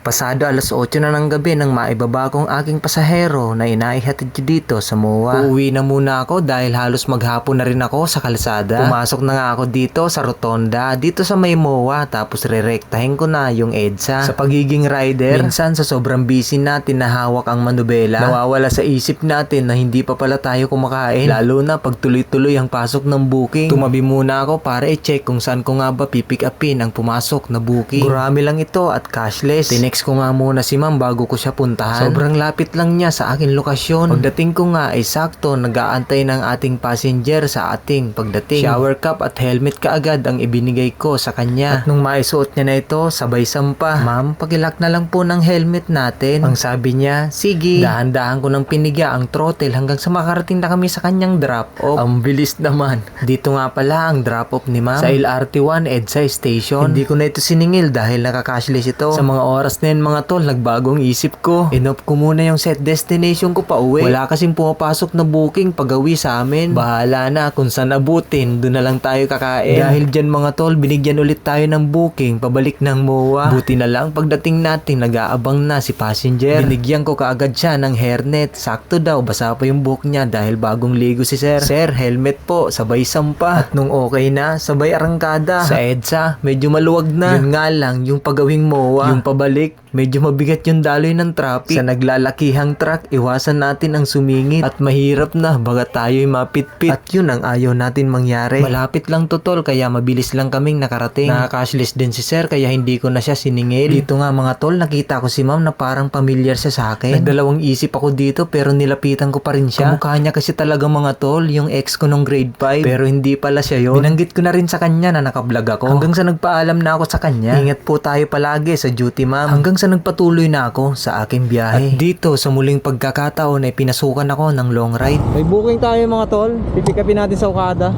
Pasado alas 8 na ng gabi nang maibaba kong aking pasahero na inaihatid dito sa MOA. Uuwi na muna ako dahil halos maghapon na rin ako sa kalsada. Pumasok na nga ako dito sa rotonda, dito sa may MOA, tapos rerektahin ko na yung EDSA. Sa pagiging rider, minsan sa sobrang busy natin na hawak ang manubela, nawawala sa isip natin na hindi pa pala tayo kumakain. Lalo na pag tuloy-tuloy ang pasok ng booking. Tumabi muna ako para i-check kung saan ko nga ba pipick upin ang pumasok na booking. Gurami lang ito at cashless. Tinext ko nga muna si ma'am bago ko siya puntahan. Sobrang lapit lang niya sa akin lokasyon. Pagdating ko nga ay sakto nag-aantay ng ating passenger sa ating pagdating. Shower cap at helmet kaagad ang ibinigay ko sa kanya. At nung maisuot niya na ito, sabay sampa. Ma'am, pakilak na lang po ng helmet natin. Ang sabi niya, sige. Dahan-dahan ko ng pinigya ang throttle hanggang sa makarating na kami sa kanyang drop-off. Ang bilis naman. Dito nga pala ang drop-off ni ma'am. Sa LRT1 EDSA Station. Hindi ko na ito siningil dahil nakakashless ito. Sa mga oras na yun mga tol, nagbagong isip ko. Inop ko muna yung set destination ko pa uwi. Wala kasing pumapasok na booking pag-uwi sa amin. Bahala na kung saan abutin, doon na lang tayo kakain. Dahil dyan mga tol, binigyan ulit tayo ng booking pabalik ng MOA. Buti na lang pagdating natin, nag-aabang na si passenger. Binigyan ko kaagad siya ng hairnet. Sakto daw, basa pa yung buhok niya dahil bagong ligo si sir. Sir, helmet po, sabay sampa. At nung okay na, sabay arangkada. Sa EDSA, medyo maluwag na. Yun nga lang, yung pagawing MOA, yung pabalik, medyo mabigat yung daloy ng traffic. Sa naglalakihang truck, iwasan natin ang sumingit. At mahirap na, baga tayo'y mapitpit. At yun ang ayaw natin mangyari. Malapit lang to tol, kaya mabilis lang kaming nakarating. Nakaka-cashless din si sir, kaya hindi ko na siya siningil. Dito nga mga tol, nakita ko si ma'am na parang familiar siya sa akin. Nagdalawang isip ako dito, pero nilapitan ko pa rin siya. Kamukha niya kasi talaga mga tol, yung ex ko nung grade 5. Pero hindi pala siya yun. Binanggit ko na rin sa kanya na nakablog ako. Hanggang sa nagpaalam na ako sa kanya. Ingat po tayo palagi sa duty ma'am. Hanggang sa nagpatuloy na ako sa aking biyahe. At dito sa muling pagkakataon ay pinasukan ako ng long ride. May booking tayo mga tol. Pipikapin natin sa Okada.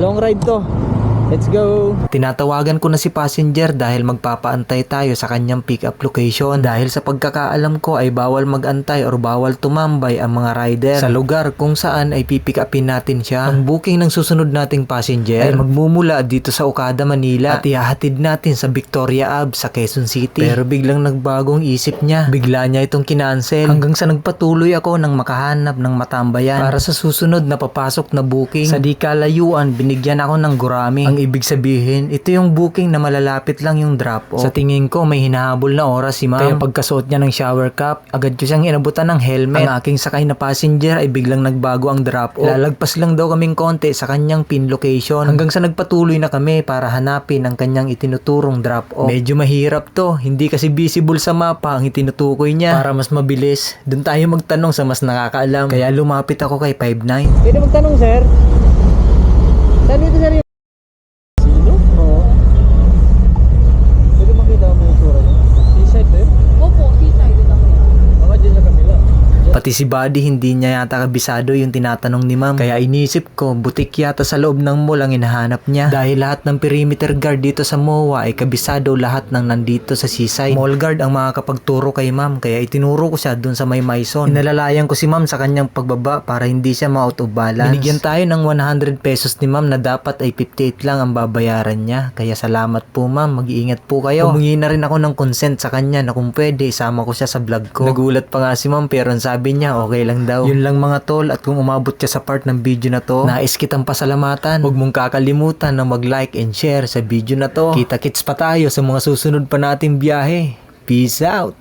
Long ride to. Let's go! Tinatawagan ko na si passenger dahil magpapaantay tayo sa kanyang pick-up location. Dahil sa pagkakaalam ko ay bawal magantay or bawal tumambay ang mga rider sa lugar kung saan ay pipick upin natin siya. Ang booking ng susunod nating passenger ay magmumula dito sa Okada, Manila at ihahatid natin sa Victoria Ave sa Quezon City. Pero biglang nagbagong isip niya. Bigla niya itong kinansel hanggang sa nagpatuloy ako ng makahanap ng matambayan para sa susunod na papasok na booking. Sa di kalayuan, binigyan ako ng gurami. Ang ibig sabihin, ito yung booking na malalapit lang yung drop-off. Sa tingin ko, may hinahabol na oras si ma'am. Kaya pagkasuot niya ng shower cap, agad ko siyang inabutan ng helmet. Ang aking sakay na passenger ay biglang nagbago ang drop-off. Lalagpas lang daw kaming konti sa kanyang pin location hanggang sa nagpatuloy na kami para hanapin ang kanyang itinuturong drop-off. Medyo mahirap to, hindi kasi visible sa mapa ang itinutukoy niya. Para mas mabilis, dun tayo magtanong sa mas nakakaalam. Kaya lumapit ako kay 59. Pwede magtanong sir? Saan dito sir? Pati si Buddy hindi niya yata kabisado yung tinatanong ni ma'am. Kaya inisip ko, butik yata sa loob ng mall ang hinahanap niya. Dahil lahat ng perimeter guard dito sa MOA ay kabisado lahat ng nandito sa seaside. Mall guard ang makakapagturo kay ma'am. Kaya itinuro ko siya dun sa may Maison. Inalalayan ko si ma'am sa kanyang pagbaba para hindi siya ma-out of balance. Binigyan tayo ng 100 pesos ni ma'am na dapat ay 58 lang ang babayaran niya. Kaya salamat po ma'am, mag-iingat po kayo. Humingi na rin ako ng consent sa kanya na kung pwede isama ko siya sa vlog ko. Nagulat pa nga si ma'am pero sabi niya okay lang daw. Yun lang mga tol, at kung umabot ka sa part ng video na to, nais kitang pasalamatan. Huwag mong kakalimutan na mag-like and share sa video na to. Kita-kits pa tayo sa mga susunod pa nating biyahe. Peace out!